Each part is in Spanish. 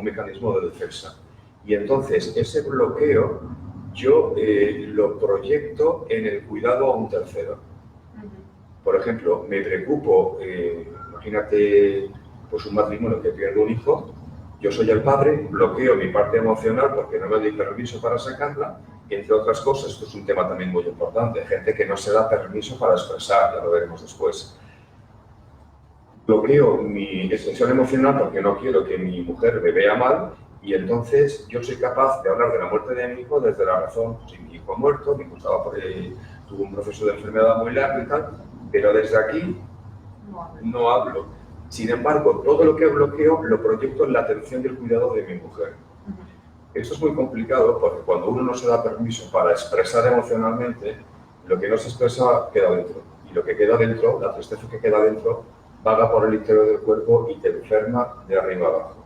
mecanismo de defensa. Y entonces ese bloqueo yo lo proyecto en el cuidado a un tercero. Por ejemplo, me preocupo, imagínate pues un matrimonio que pierde un hijo, yo soy el padre, bloqueo mi parte emocional porque no me doy permiso para sacarla, entre otras cosas, esto es un tema también muy importante, gente que no se da permiso para expresar, ya lo veremos después. Bloqueo mi expresión emocional porque no quiero que mi mujer me vea mal y entonces yo soy capaz de hablar de la muerte de mi hijo desde la razón. Si mi hijo ha muerto, mi hijo tuvo un proceso de enfermedad muy largo y tal, pero desde aquí no hablo. Sin embargo, todo lo que bloqueo lo proyecto en la atención y el cuidado de mi mujer. Esto es muy complicado porque cuando uno no se da permiso para expresar emocionalmente, lo que no se expresa queda dentro. Y lo que queda dentro, la tristeza que queda dentro, vaga por el interior del cuerpo y te enferma de arriba abajo.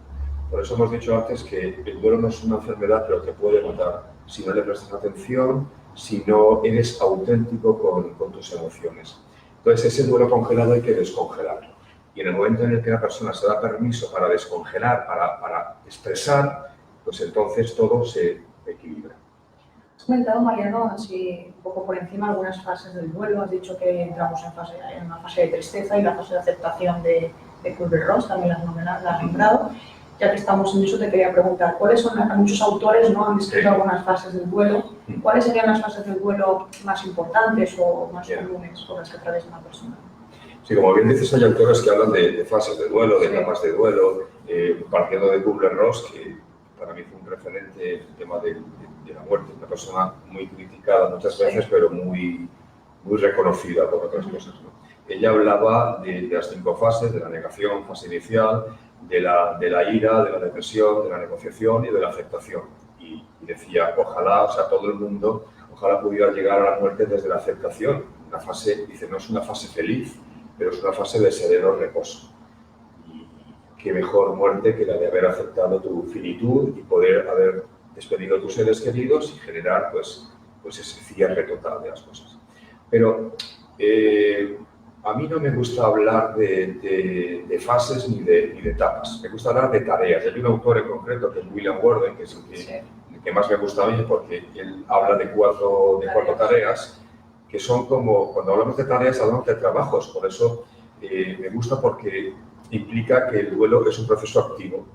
Por eso hemos dicho antes que el duelo no es una enfermedad, pero te puede matar si no le prestas atención, si no eres auténtico con tus emociones. Entonces, ese duelo congelado hay que descongelarlo. Y en el momento en el que la persona se da permiso para descongelar, para expresar, pues entonces todo se equilibra. Has comentado, Mariano, así un poco por encima algunas fases del duelo. Has dicho que entramos en una fase de tristeza y la fase de aceptación de Kübler-Ross, también la has nombrado. Ya que estamos en eso, te quería preguntar, ¿cuáles son, muchos autores no han descrito algunas fases del duelo? ¿Cuáles serían las fases del duelo más importantes o más comunes por las que atraviesa una persona? Sí, como bien dices, hay autores que hablan de fases de duelo, de etapas de duelo, partiendo de Kübler-Ross, que para mí fue un referente en el tema de la muerte, una persona muy criticada muchas veces, pero muy reconocida por otras cosas, ¿no? Ella hablaba de las 5 fases, de la negación, fase inicial, de la ira, de la depresión, de la negociación y de la aceptación. Y decía, ojalá, o sea, todo el mundo, ojalá pudiera llegar a la muerte desde la aceptación. Una fase, dice, no es una fase feliz, pero es una fase de sereno reposo. Y qué mejor muerte que la de haber aceptado tu finitud y poder haber despedido a tus seres queridos y generar pues ese cierre total de las cosas. Pero a mí no me gusta hablar de fases ni de etapas, me gusta hablar de tareas. Hay un autor en concreto que es William Worden, que es el que más me gusta a mí porque él habla de cuatro tareas que son como, cuando hablamos de tareas hablamos de trabajos, por eso me gusta porque implica que el duelo es un proceso activo.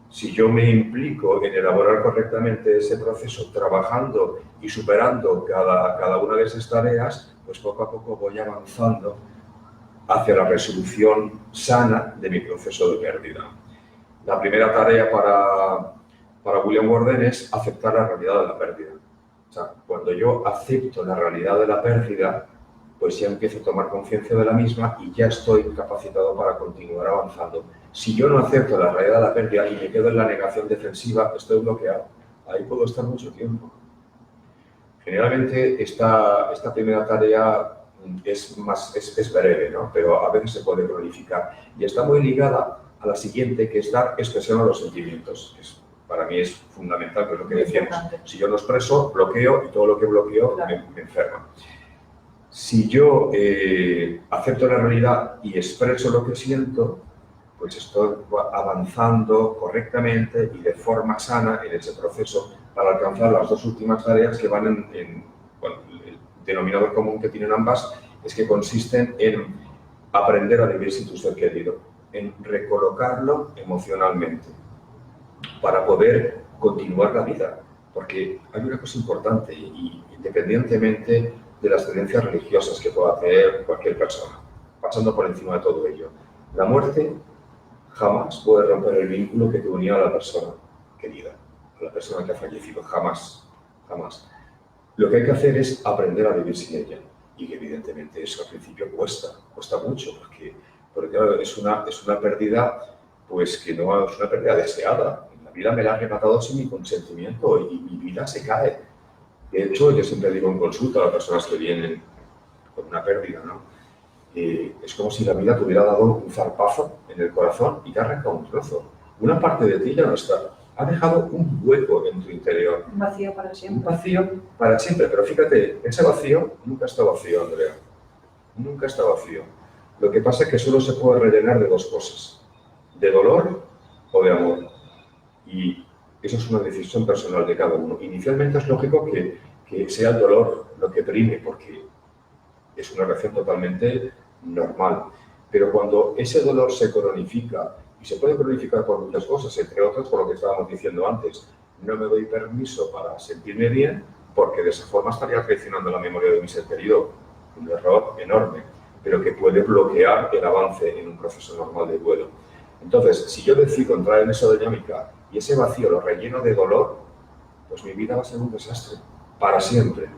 Si yo me implico en elaborar correctamente ese proceso, trabajando y superando cada una de esas tareas, pues poco a poco voy avanzando hacia la resolución sana de mi proceso de pérdida. La primera tarea para William Worden es aceptar la realidad de la pérdida. O sea, cuando yo acepto la realidad de la pérdida, pues ya empiezo a tomar conciencia de la misma y ya estoy capacitado para continuar avanzando. Si yo no acepto la realidad de la pérdida y me quedo en la negación defensiva, estoy bloqueado. Ahí puedo estar mucho tiempo. Generalmente esta primera tarea es breve, ¿no? Pero a veces se puede cronificar. Y está muy ligada a la siguiente, que es dar expresión a los sentimientos. Para mí es fundamental, que es lo que decíamos. Si yo no expreso, bloqueo y todo lo que bloqueo me enferma. Si yo acepto la realidad y expreso lo que siento, pues estoy avanzando correctamente y de forma sana en ese proceso para alcanzar las 2 últimas tareas que van bueno, el denominador común que tienen ambas es que consisten en aprender a vivir sin tu ser querido, en recolocarlo emocionalmente para poder continuar la vida. Porque hay una cosa importante y independientemente de las tendencias religiosas que pueda tener cualquier persona, pasando por encima de todo ello, la muerte jamás puede romper el vínculo que te unía a la persona querida, a la persona que ha fallecido, jamás, jamás. Lo que hay que hacer es aprender a vivir sin ella y evidentemente eso al principio cuesta mucho porque claro, es una pérdida pues que no es una pérdida deseada. La vida me la ha arrebatado sin mi consentimiento y mi vida se cae. De hecho, yo siempre digo en consulta a las personas que vienen con una pérdida, ¿no? Es como si la vida te hubiera dado un zarpazo en el corazón y te ha arrancado un trozo. Una parte de ti ya no está. Ha dejado un hueco en tu interior. Un vacío para siempre. Un vacío para siempre. Pero fíjate, ese vacío nunca está vacío, Andrea. Nunca está vacío. Lo que pasa es que solo se puede rellenar de 2 cosas. De dolor o de amor. Y eso es una decisión personal de cada uno. Inicialmente es lógico que sea el dolor lo que prime, porque es una reacción totalmente normal. Pero cuando ese dolor se cronifica, y se puede cronificar por muchas cosas, entre otras por lo que estábamos diciendo antes, no me doy permiso para sentirme bien, porque de esa forma estaría traicionando la memoria de mi ser querido. Un error enorme, pero que puede bloquear el avance en un proceso normal de duelo. Entonces, si yo decido entrar en esa dinámica y ese vacío lo relleno de dolor, pues mi vida va a ser un desastre, para siempre.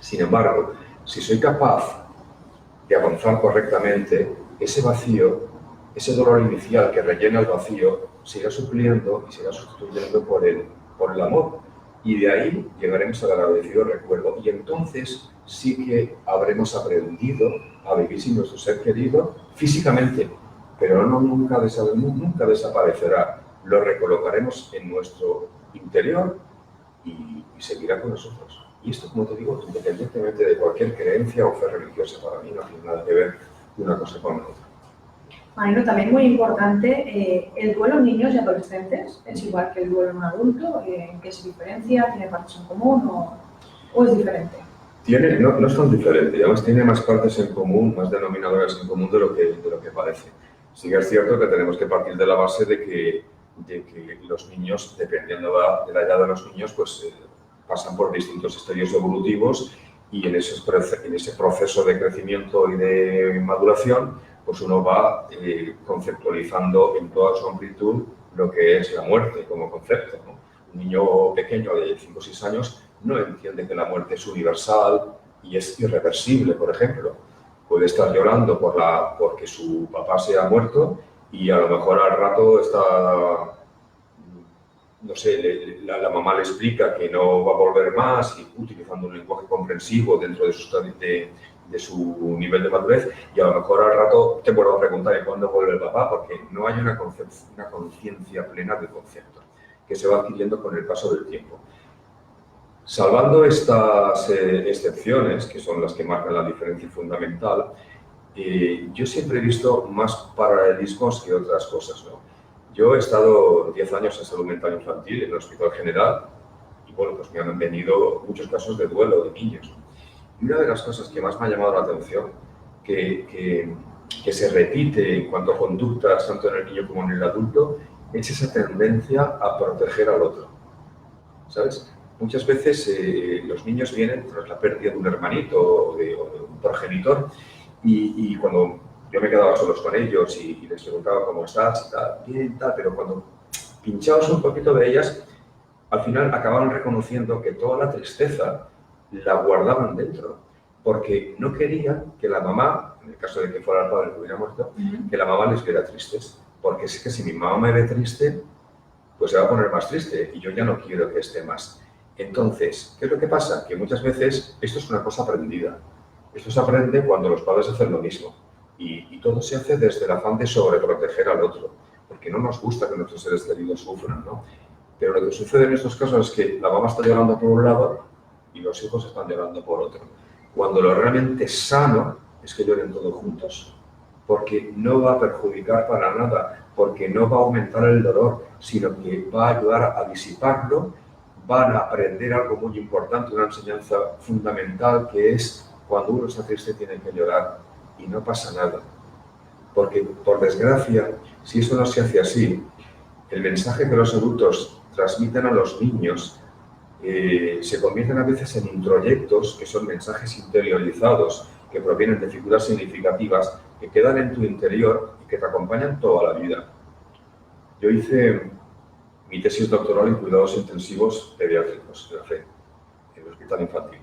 Sin embargo, si soy capaz de avanzar correctamente, ese vacío, ese dolor inicial que rellena el vacío, se irá supliendo y se irá sustituyendo por el amor. Y de ahí llegaremos al agradecido recuerdo. Y entonces sí que habremos aprendido a vivir sin nuestro ser querido físicamente, pero nunca desaparecerá. Lo recolocaremos en nuestro interior y seguirá con nosotros. Y esto, como te digo, independientemente de cualquier creencia o fe religiosa, para mí no tiene nada que ver una cosa con la otra. Marino, también muy importante, el duelo en niños y adolescentes es igual que el duelo en un adulto. ¿En qué se diferencia? ¿Tiene partes en común o es diferente? No es tan diferente, además tiene más partes en común, más denominadores en común de lo que parece. Sí que es cierto que tenemos que partir de la base de que los niños, dependiendo de la edad de los niños, pues pasan por distintos estadios evolutivos y en ese proceso de crecimiento y de maduración, pues uno va conceptualizando en toda su amplitud lo que es la muerte como concepto, ¿no? Un niño pequeño de 5 o 6 años no entiende que la muerte es universal y es irreversible, por ejemplo. Puede estar llorando porque su papá se ha muerto y a lo mejor al rato está, no sé, la mamá le explica que no va a volver más y utilizando un lenguaje comprensivo dentro de su nivel de madurez, y a lo mejor al rato te vuelvo a preguntar cuándo vuelve el papá, porque no hay una conciencia plena del concepto que se va adquiriendo con el paso del tiempo. Salvando estas excepciones, que son las que marcan la diferencia fundamental, yo siempre he visto más paralelismos que otras cosas, ¿no? Yo he estado 10 años en salud mental infantil en el Hospital General y, bueno, pues me han venido muchos casos de duelo de niños. Y una de las cosas que más me ha llamado la atención, que se repite en cuanto a conductas, tanto en el niño como en el adulto, es esa tendencia a proteger al otro, ¿sabes? Muchas veces los niños vienen tras la pérdida de un hermanito o de un progenitor y cuando yo me quedaba solos con ellos y les preguntaba cómo estás y tal, bien, tal, pero cuando pinchabas un poquito de ellas, al final acababan reconociendo que toda la tristeza la guardaban dentro, porque no querían que la mamá, en el caso de que fuera el padre que hubiera muerto, que la mamá les viera tristes, porque es que si mi mamá me ve triste, pues se va a poner más triste y yo ya no quiero que esté más. Entonces, ¿qué es lo que pasa? Que muchas veces esto es una cosa aprendida. Esto se aprende cuando los padres hacen lo mismo. Y todo se hace desde el afán de sobreproteger al otro, porque no nos gusta que nuestros seres queridos sufran, ¿no? Pero lo que sucede en estos casos es que la mamá está llorando por un lado y los hijos están llorando por otro. Cuando lo realmente sano es que lloren todos juntos, porque no va a perjudicar para nada, porque no va a aumentar el dolor, sino que va a ayudar a disiparlo. Van a aprender algo muy importante, una enseñanza fundamental, que es cuando uno está triste tiene que llorar y no pasa nada. Porque, por desgracia, si eso no se hace así, el mensaje que los adultos transmiten a los niños se convierten a veces en introyectos, que son mensajes interiorizados, que provienen de figuras significativas, que quedan en tu interior y que te acompañan toda la vida. Yo hice mi tesis doctoral en cuidados intensivos pediátricos de la FE, en el Hospital Infantil.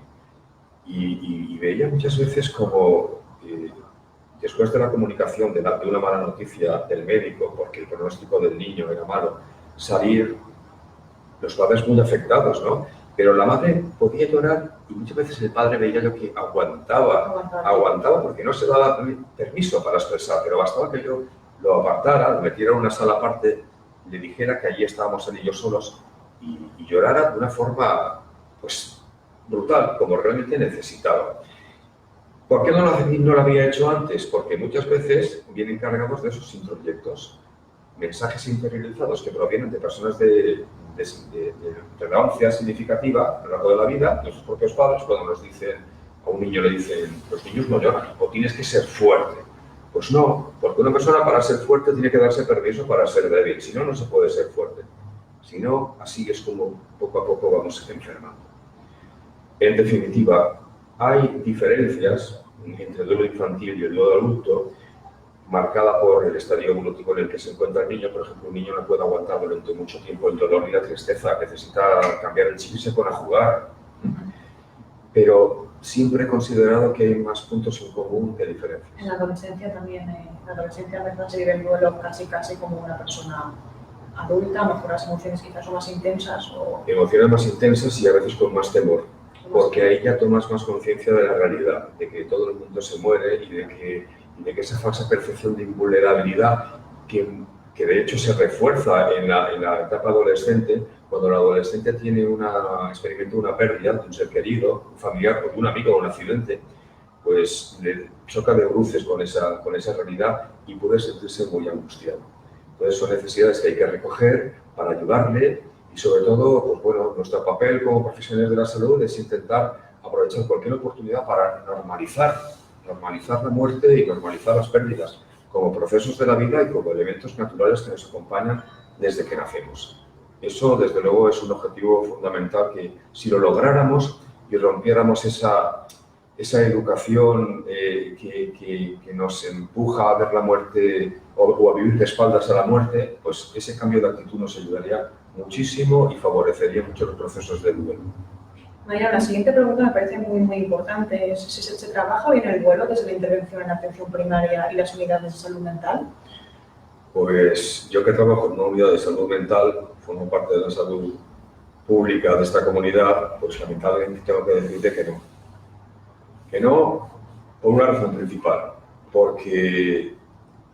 Y veía muchas veces como, después de la comunicación de una mala noticia del médico, porque el pronóstico del niño era malo, salir los padres muy afectados, ¿no? Pero la madre podía llorar y muchas veces el padre veía yo que aguantaba porque no se daba permiso para expresar, pero bastaba que yo lo apartara, lo metiera en una sala aparte, le dijera que allí estábamos él y yo solos y llorara de una forma, pues, brutal, como realmente necesitaba. ¿Por qué no lo había hecho antes? Porque muchas veces vienen cargados de esos introyectos, mensajes interiorizados que provienen de personas de relevancia significativa a lo largo de la vida, nuestros propios padres, cuando nos dicen, a un niño le dicen, los niños no lloran, o tienes que ser fuerte. Pues no, porque una persona para ser fuerte tiene que darse permiso para ser débil, si no, no se puede ser fuerte. Si no, así es como poco a poco vamos enfermando. En definitiva, hay diferencias entre el duelo infantil y el duelo adulto, marcada por el estadio evolutivo en el que se encuentra el niño. Por ejemplo, un niño no puede aguantar durante mucho tiempo el dolor y la tristeza, necesita cambiar el chip y se pone a jugar. Pero siempre he considerado que hay más puntos en común que diferencias. En la adolescencia también, en la adolescencia a veces se vive el duelo casi como una persona adulta, a lo mejor las emociones quizás son más intensas. Emociones más intensas y a veces con más temor, porque ahí ya tomas más conciencia de la realidad, de que todo el mundo se muere y de que esa falsa percepción de invulnerabilidad que de hecho se refuerza en la etapa adolescente, cuando el adolescente experimenta una pérdida de un ser querido, un familiar, o de un amigo o un accidente, pues le choca de bruces con esa realidad y puede sentirse muy angustiado. Entonces son necesidades que hay que recoger para ayudarle y sobre todo, pues bueno, nuestro papel como profesionales de la salud es intentar aprovechar cualquier oportunidad para normalizar la muerte y normalizar las pérdidas como procesos de la vida y como elementos naturales que nos acompañan desde que nacemos. Eso, desde luego, es un objetivo fundamental que, si lo lográramos y rompiéramos esa educación que nos empuja a ver la muerte o a vivir de espaldas a la muerte, pues ese cambio de actitud nos ayudaría muchísimo y favorecería mucho los procesos de duelo. María, la siguiente pregunta me parece muy importante. ¿Es si se trabaja bien el duelo desde la intervención en la atención primaria y las unidades de salud mental? Pues yo que trabajo en una unidad de salud mental, formo parte de la salud pública de esta comunidad, pues lamentablemente tengo que decirte que no. Que no, por una razón principal, porque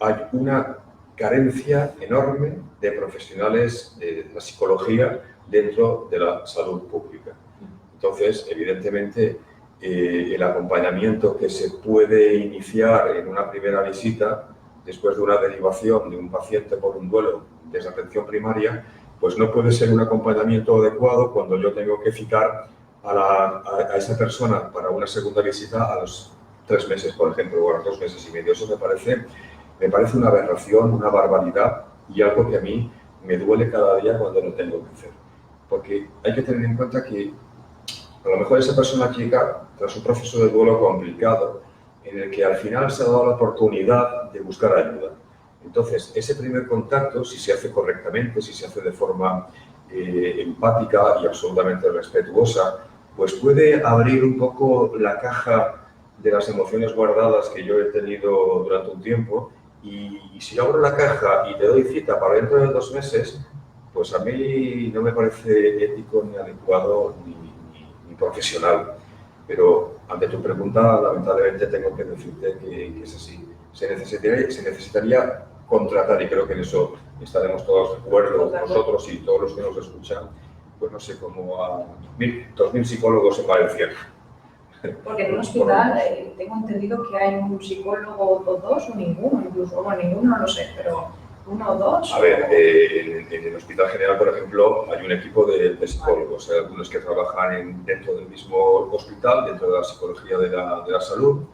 hay una carencia enorme de profesionales de la psicología dentro de la salud pública. Entonces, evidentemente, el acompañamiento que se puede iniciar en una primera visita, después de una derivación de un paciente por un duelo desde atención primaria, pues no puede ser un acompañamiento adecuado cuando yo tengo que citar a esa persona para una segunda visita a los 3 meses, por ejemplo, o a los 2 meses y medio. Eso me parece una aberración, una barbaridad y algo que a mí me duele cada día cuando lo tengo que hacer. Porque hay que tener en cuenta que a lo mejor esa persona llega tras un proceso de duelo complicado en el que al final se ha dado la oportunidad de buscar ayuda. Entonces, ese primer contacto, si se hace correctamente, si se hace de forma empática y absolutamente respetuosa, pues puede abrir un poco la caja de las emociones guardadas que yo he tenido durante un tiempo y si abro la caja y te doy cita para dentro de 2 meses, pues a mí no me parece ético ni adecuado ni profesional. Pero ante tu pregunta, lamentablemente tengo que decirte que es así. Se necesitaría contratar, y creo que en eso estaremos todos de acuerdo, nosotros y todos los que nos escuchan, pues no sé, como a 2.000 psicólogos en Valencia. Porque en un hospital tengo entendido que hay un psicólogo o 2 o ninguno, incluso, bueno, ninguno no lo sé, pero 1 o 2. A ver, en el Hospital General, por ejemplo, hay un equipo de psicólogos, hay algunos que trabajan dentro del mismo hospital, dentro de la psicología de la salud,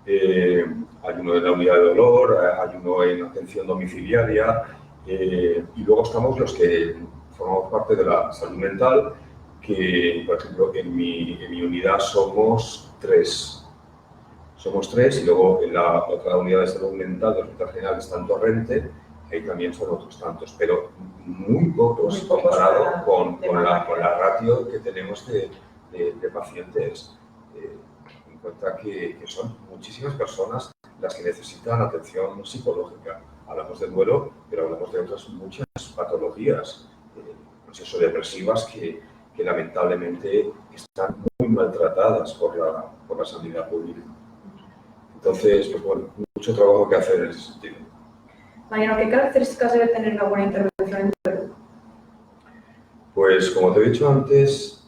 hay uno en la unidad de dolor, hay uno en atención domiciliaria, y luego estamos los que formamos parte de la salud mental, que, por ejemplo, en mi unidad somos 3. Somos 3 y luego en la otra unidad de salud mental del Hospital General está en Torrente, ahí también son otros tantos, pero muy pocos comparado con la ratio que tenemos de pacientes. En cuenta que son muchísimas personas las que necesitan atención psicológica. Hablamos de duelo, pero hablamos de otras muchas patologías depresivas que lamentablemente están muy maltratadas por la sanidad pública. Entonces, pues bueno, mucho trabajo que hacer en ese sentido. Mariano, ¿qué características debe tener una buena intervención en duelo? Pues como te he dicho antes,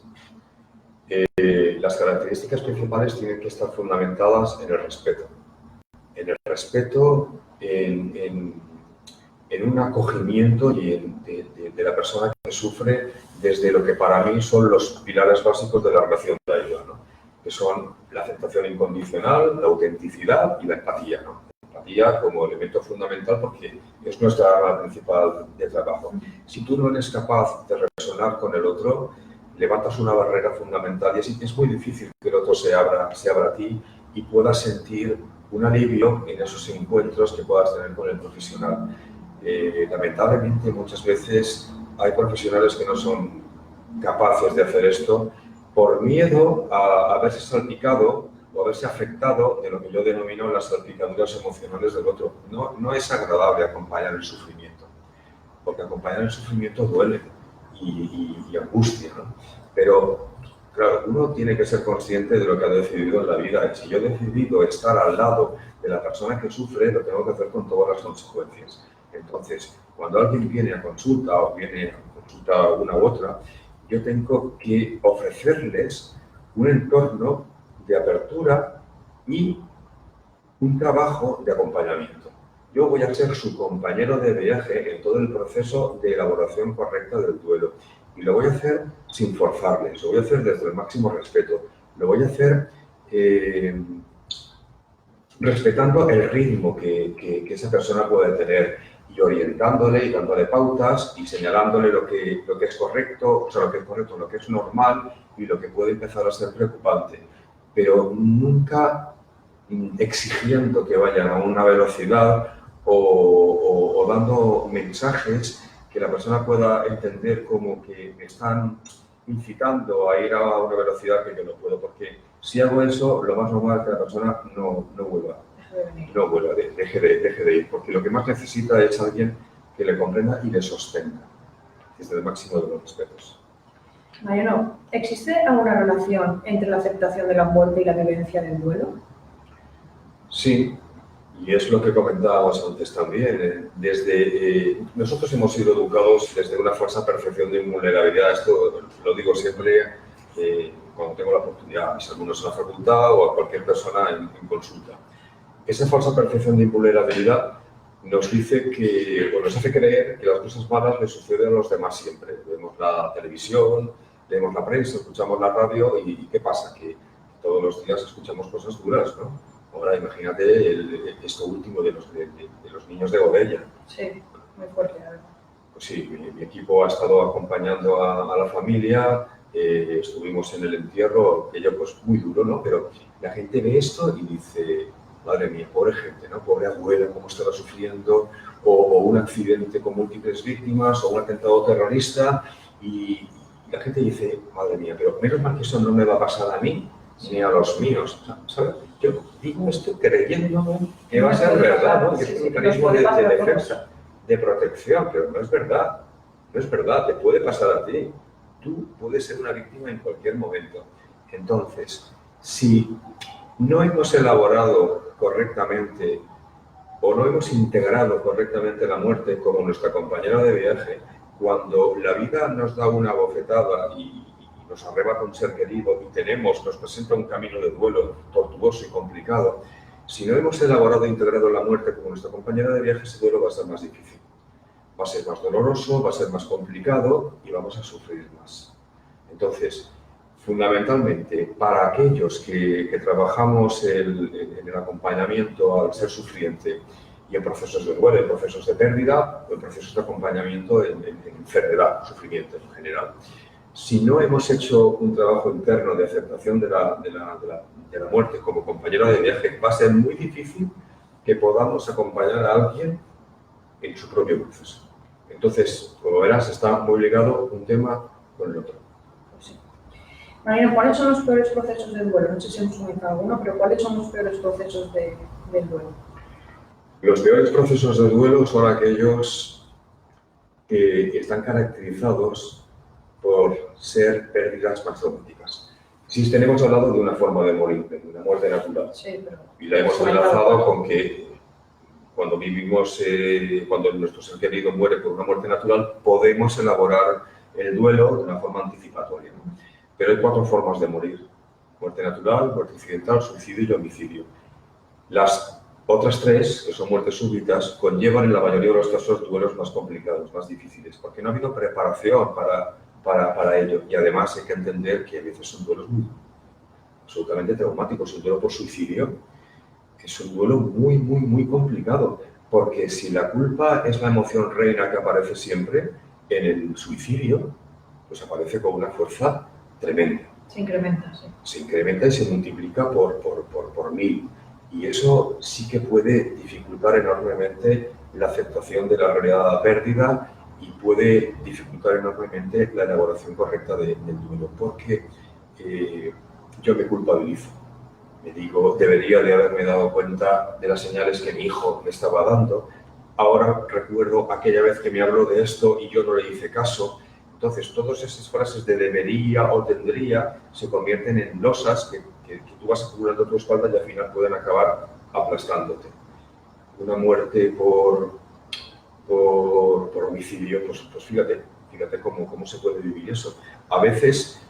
las características principales tienen que estar fundamentadas en el respeto. En el respeto, en un acogimiento de la persona que sufre desde lo que para mí son los pilares básicos de la relación de ayuda, ¿no? Que son la aceptación incondicional, la autenticidad y la empatía, ¿no? La empatía como elemento fundamental porque es nuestra arma principal de trabajo. Si tú no eres capaz de resonar con el otro, levantas una barrera fundamental y es muy difícil que el otro se abra a ti y puedas sentir un alivio en esos encuentros que puedas tener con el profesional. Lamentablemente, muchas veces hay profesionales que no son capaces de hacer esto por miedo a verse salpicado o a verse afectado de lo que yo denomino las salpicaduras emocionales del otro. No es agradable acompañar el sufrimiento, porque acompañar el sufrimiento duele y angustia, ¿no? Pero, claro, uno tiene que ser consciente de lo que ha decidido en la vida. Y si yo he decidido estar al lado de la persona que sufre, lo tengo que hacer con todas las consecuencias. Entonces, cuando alguien viene a consulta o viene a consulta una u otra, yo tengo que ofrecerles un entorno de apertura y un trabajo de acompañamiento. Yo voy a ser su compañero de viaje en todo el proceso de elaboración correcta del duelo. Y lo voy a hacer sin forzarles, lo voy a hacer desde el máximo respeto. Lo voy a hacer respetando el ritmo que esa persona puede tener y orientándole y dándole pautas y señalándole lo que es correcto, o sea, lo que es correcto, lo que es normal y lo que puede empezar a ser preocupante. Pero nunca exigiendo que vayan a una velocidad o dando mensajes que la persona pueda entender como que me están incitando a ir a una velocidad que yo no puedo, porque si hago eso, lo más normal es que la persona no vuelva, deje de ir, porque lo que más necesita es alguien que le comprenda y le sostenga, desde el máximo de los respetos. Mariano, ¿existe alguna relación entre la aceptación de la muerte y la vivencia del duelo? Sí, y es lo que comentábamos antes también. Nosotros hemos sido educados desde una falsa percepción de invulnerabilidad. Esto lo digo siempre cuando tengo la oportunidad, a mis alumnos en la facultad o a cualquier persona en consulta. Esa falsa percepción de invulnerabilidad nos dice nos hace creer que las cosas malas le suceden a los demás siempre. Vemos la televisión, leemos la prensa, escuchamos la radio y ¿qué pasa? Que todos los días escuchamos cosas duras, ¿no? Ahora imagínate esto último de los niños de Godella. Sí, muy fuerte, la verdad. Pues sí, mi equipo ha estado acompañando a la familia, estuvimos en el entierro, aquello pues muy duro, ¿no? Pero la gente ve esto y dice, madre mía, pobre gente, ¿no? Pobre abuela, cómo estará sufriendo, o un accidente con múltiples víctimas, o un atentado terrorista, y la gente dice, madre mía, pero menos mal que eso no me va a pasar a mí, ni a los míos, ¿sabes? Yo digo esto creyéndome que va a ser verdad, ¿no? Que es un mecanismo de defensa, de protección, pero no es verdad. No es verdad, te puede pasar a ti. Tú puedes ser una víctima en cualquier momento. Entonces, si no hemos elaborado correctamente o no hemos integrado correctamente la muerte como nuestra compañera de viaje, cuando la vida nos da una bofetada y nos arrebata un ser querido y nos presenta un camino de duelo tortuoso y complicado, si no hemos elaborado e integrado la muerte como nuestra compañera de viaje, ese duelo va a ser más difícil. Va a ser más doloroso, va a ser más complicado y vamos a sufrir más. Entonces, fundamentalmente, para aquellos que trabajamos en el acompañamiento al ser sufriente y en procesos de duelo, en procesos de pérdida o en procesos de acompañamiento en enfermedad, sufrimiento en general, si no hemos hecho un trabajo interno de aceptación de la muerte como compañero de viaje, va a ser muy difícil que podamos acompañar a alguien en su propio proceso. Entonces, como verás, está muy ligado un tema con el otro. Pues sí. Mariano, ¿cuáles son los peores procesos del duelo? No sé si hemos comentado alguno, pero ¿cuáles son los peores procesos del duelo? Los peores procesos del duelo son aquellos que están caracterizados por ser pérdidas más traumáticas. Sí, tenemos hablado de una forma de morir, de una muerte natural. Sí, pero... Y la hemos enlazado con que cuando cuando nuestro ser querido muere por una muerte natural, podemos elaborar el duelo de una forma anticipatoria, ¿no? Pero hay 4 formas de morir: muerte natural, muerte accidental, suicidio y homicidio. Las Otras 3, que son muertes súbitas, conllevan en la mayoría de los casos duelos más complicados, más difíciles, porque no ha habido preparación para ello. Y además hay que entender que a veces son duelos absolutamente traumáticos. Un duelo por suicidio es un duelo muy complicado, porque si la culpa es la emoción reina que aparece siempre, en el suicidio, pues aparece con una fuerza tremenda. Se incrementa, sí. Se incrementa y se multiplica por 1000. Y eso sí que puede dificultar enormemente la aceptación de la realidad de la pérdida y puede dificultar enormemente la elaboración correcta del duelo, porque yo me culpabilizo. Me digo, debería de haberme dado cuenta de las señales que mi hijo me estaba dando. Ahora recuerdo aquella vez que me habló de esto y yo no le hice caso. Entonces, todas esas frases de debería o tendría se convierten en losas que tú vas acumulando a tu espalda y al final pueden acabar aplastándote. Una muerte por homicidio, pues fíjate cómo se puede vivir eso. A veces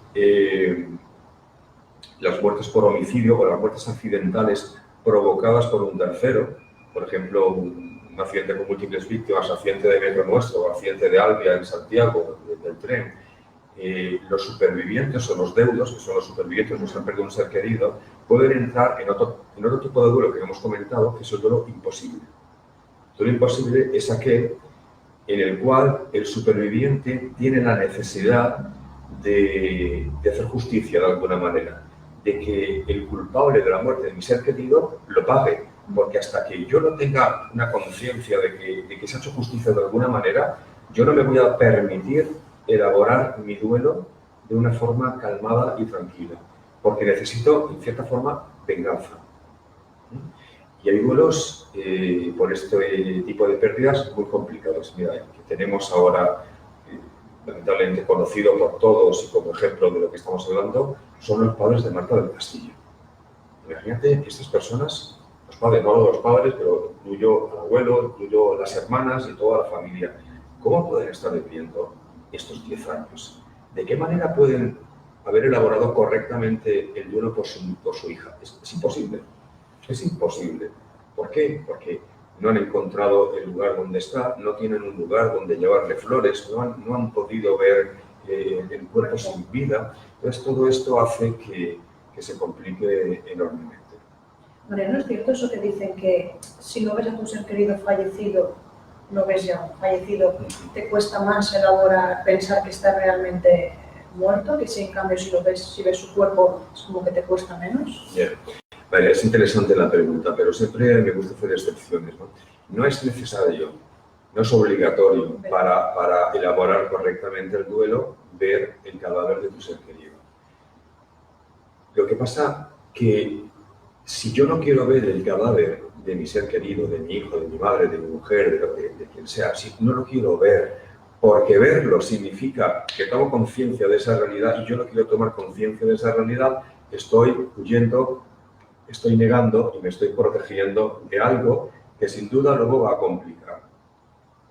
las muertes por homicidio o las muertes accidentales provocadas por un tercero, por ejemplo, un accidente con múltiples víctimas, accidente de metro nuestro, accidente de Albia en Santiago, del tren, los supervivientes o los deudos, que son los supervivientes los que han perdido un ser querido, pueden entrar en otro tipo de duelo que hemos comentado, que es el duelo imposible. El duelo imposible es aquel en el cual el superviviente tiene la necesidad de hacer justicia de alguna manera, de que el culpable de la muerte de mi ser querido lo pague, porque hasta que yo no tenga una conciencia de que se ha hecho justicia de alguna manera, yo no me voy a permitir elaborar mi duelo de una forma calmada y tranquila, porque necesito, en cierta forma, venganza. Y hay duelos por este tipo de pérdidas muy complicados. Mira, que tenemos ahora, lamentablemente conocido por todos y como ejemplo de lo que estamos hablando, son los padres de Marta del Castillo. Imagínate que estas personas, los padres, no los padres, pero incluyo al abuelo, incluyo a las hermanas y toda la familia, ¿cómo pueden estar viviendo estos 10 años? ¿De qué manera pueden haber elaborado correctamente el duelo por su hija? Es imposible. Es imposible. ¿Por qué? Porque no han encontrado el lugar donde está, no tienen un lugar donde llevarle flores, no han podido ver el cuerpo sin vida. Entonces, todo esto hace que se complique enormemente. Mariano, ¿es cierto eso que dicen que si no ves a tu ser querido fallecido, no ves ya fallecido, te cuesta más elaborar, pensar que está realmente muerto, que si en cambio si ves su cuerpo es como que te cuesta menos? Yeah. Vale, es interesante la pregunta, pero siempre me gusta hacer excepciones, ¿no? No es necesario, no es obligatorio para elaborar correctamente el duelo ver el cadáver de tu ser querido. Lo que pasa que si yo no quiero ver el cadáver de mi ser querido, de mi hijo, de mi madre, de mi mujer, de quien sea, si no lo quiero ver, porque verlo significa que tomo conciencia de esa realidad y yo no quiero tomar conciencia de esa realidad, estoy huyendo, estoy negando y me estoy protegiendo de algo que sin duda luego va a complicar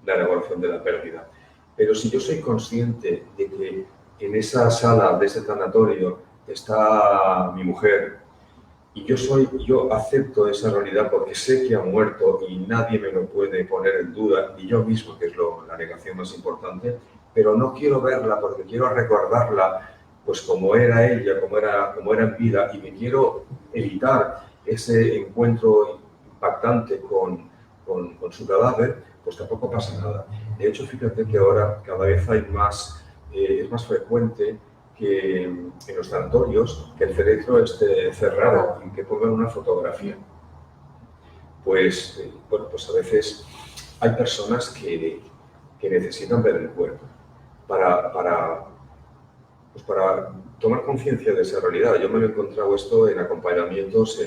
la elaboración de la pérdida. Pero si yo soy consciente de que en esa sala de ese tanatorio está mi mujer y yo acepto esa realidad porque sé que ha muerto y nadie me lo puede poner en duda, ni yo mismo, que es la negación más importante, pero no quiero verla porque quiero recordarla pues como era ella, como era en vida, y me quiero evitar ese encuentro impactante con su cadáver, pues tampoco pasa nada. De hecho, fíjate que ahora cada vez es más frecuente que en los sanatorios que el féretro esté cerrado y que pongan una fotografía. Pues a veces hay personas que necesitan ver el cuerpo para tomar conciencia de esa realidad. Yo me he encontrado esto en acompañamientos,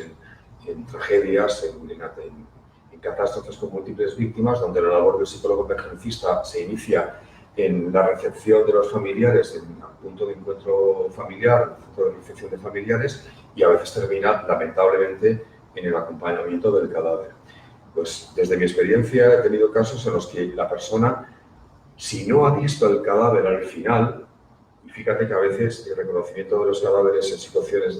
en tragedias, en catástrofes con múltiples víctimas, donde la labor del psicólogo emergencista se inicia en la recepción de los familiares, en el punto de encuentro familiar, el punto de recepción de familiares, y a veces termina, lamentablemente, en el acompañamiento del cadáver. Pues desde mi experiencia he tenido casos en los que la persona, si no ha visto el cadáver al final, y fíjate que a veces el reconocimiento de los cadáveres en situaciones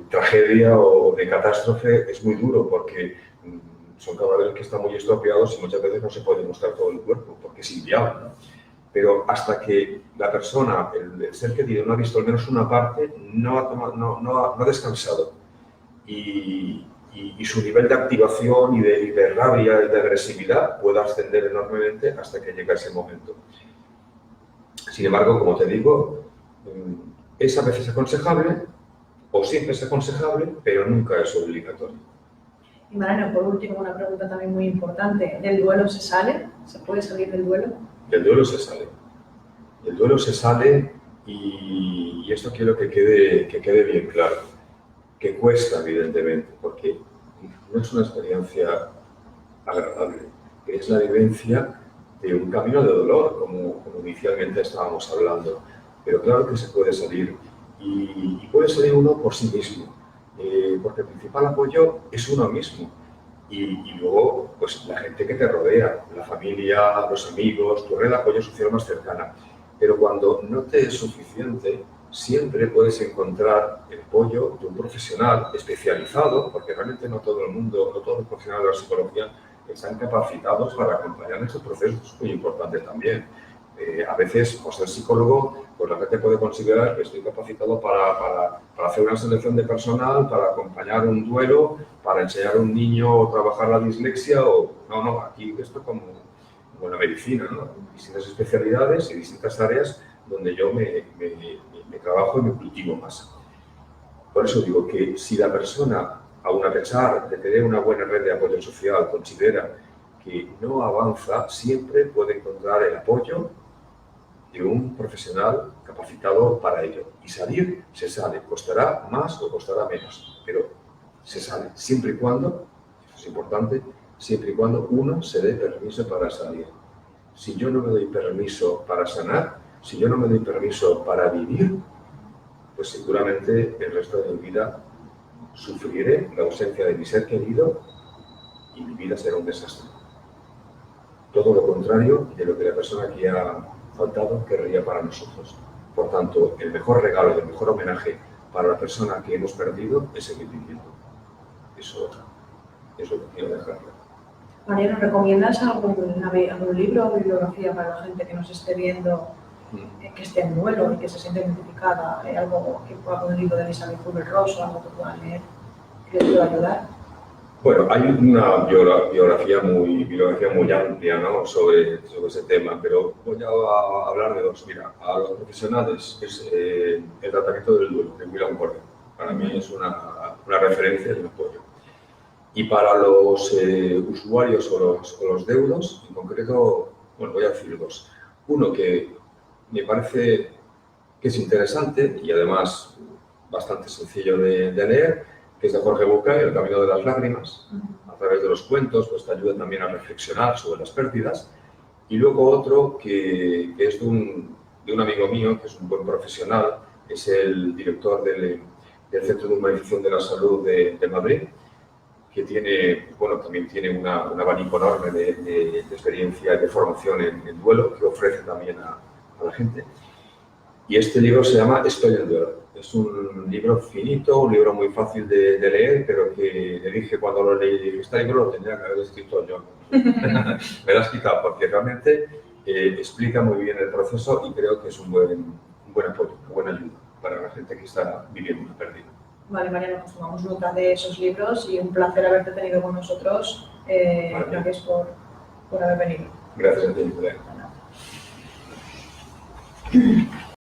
tragedia o de catástrofe es muy duro porque son cadáveres que están muy estropeados y muchas veces no se puede mostrar todo el cuerpo porque es inviable, ¿no? Pero hasta que la persona, el ser querido, no ha visto al menos una parte, no ha descansado. Y su nivel de activación y de rabia y de agresividad puede ascender enormemente hasta que llega ese momento. Sin embargo, como te digo, es a veces aconsejable o siempre es aconsejable, pero nunca es obligatorio. Y Mariano, por último, una pregunta también muy importante. ¿Del duelo se sale? ¿Se puede salir del duelo? Del duelo se sale. Del duelo se sale y esto quiero que quede bien claro. Que cuesta, evidentemente, porque no es una experiencia agradable, es la vivencia de un camino de dolor, como inicialmente estábamos hablando. Pero claro que se puede salir y puede salir uno por sí mismo, porque el principal apoyo es uno mismo. Y luego, pues la gente que te rodea, la familia, los amigos, tu red de apoyo social más cercana. Pero cuando no te es suficiente, siempre puedes encontrar el apoyo de un profesional especializado, porque realmente no todo el mundo, no todos los profesionales de la psicología están capacitados para acompañar estos procesos, es muy importante también. A veces, por ser psicólogo, pues la gente puede considerar que estoy capacitado para hacer una selección de personal, para acompañar un duelo, para enseñar a un niño a trabajar la dislexia, o no, aquí esto como la medicina, ¿no? Distintas especialidades y distintas áreas donde yo me trabajo y me cultivo más. Por eso digo que si la persona, aun a pesar de tener una buena red de apoyo social, considera que no avanza, siempre puede encontrar el apoyo de un profesional capacitado para ello. Y salir, se sale. Costará más o costará menos, pero se sale. Siempre y cuando, eso es importante, siempre y cuando uno se dé permiso para salir. Si yo no me doy permiso para sanar, si yo no me doy permiso para vivir, pues seguramente el resto de mi vida sufriré la ausencia de mi ser querido y mi vida será un desastre. Todo lo contrario de lo que la persona que ha faltado querría para nosotros. Por tanto, el mejor regalo y el mejor homenaje para la persona que hemos perdido es seguir viviendo. Eso es lo que quiero dejar claro. Mariano, ¿recomiendas algún libro o bibliografía para la gente que nos esté viendo, que esté en duelo y que se siente identificada? ¿Algo que pueda poner un libro de Elizabeth Kubler-Ross o algo que pueda leer que les pueda ayudar? Bueno, hay una biografía muy amplia, ¿no?, sobre ese tema, pero voy a hablar de dos. Mira, a los profesionales es el tratamiento del duelo de William Gordon. Para mí es una referencia y un apoyo. Y para los usuarios o los deudos, en concreto, bueno, voy a decir dos. Uno que me parece que es interesante y además bastante sencillo de leer, que es de Jorge Bucay, El camino de las lágrimas. A través de los cuentos, pues te ayuda también a reflexionar sobre las pérdidas. Y luego otro que es de un amigo mío, que es un buen profesional, es el director del Centro de Humanización de la Salud de Madrid, que también tiene un abanico enorme de experiencia y de formación en duelo, que ofrece también a la gente. Y este libro se llama Estoy en duelo. Es un libro finito, un libro muy fácil de leer, pero que le dije cuando lo leí, dije, este libro lo tendría que haber escrito yo. Me lo has quitado, porque realmente explica muy bien el proceso y creo que es un buen apoyo, una buena ayuda para la gente que está viviendo una pérdida. Vale, Mariano, pues tomamos nota de esos libros y un placer haberte tenido con nosotros. Gracias por haber venido. Gracias a ti, Julián.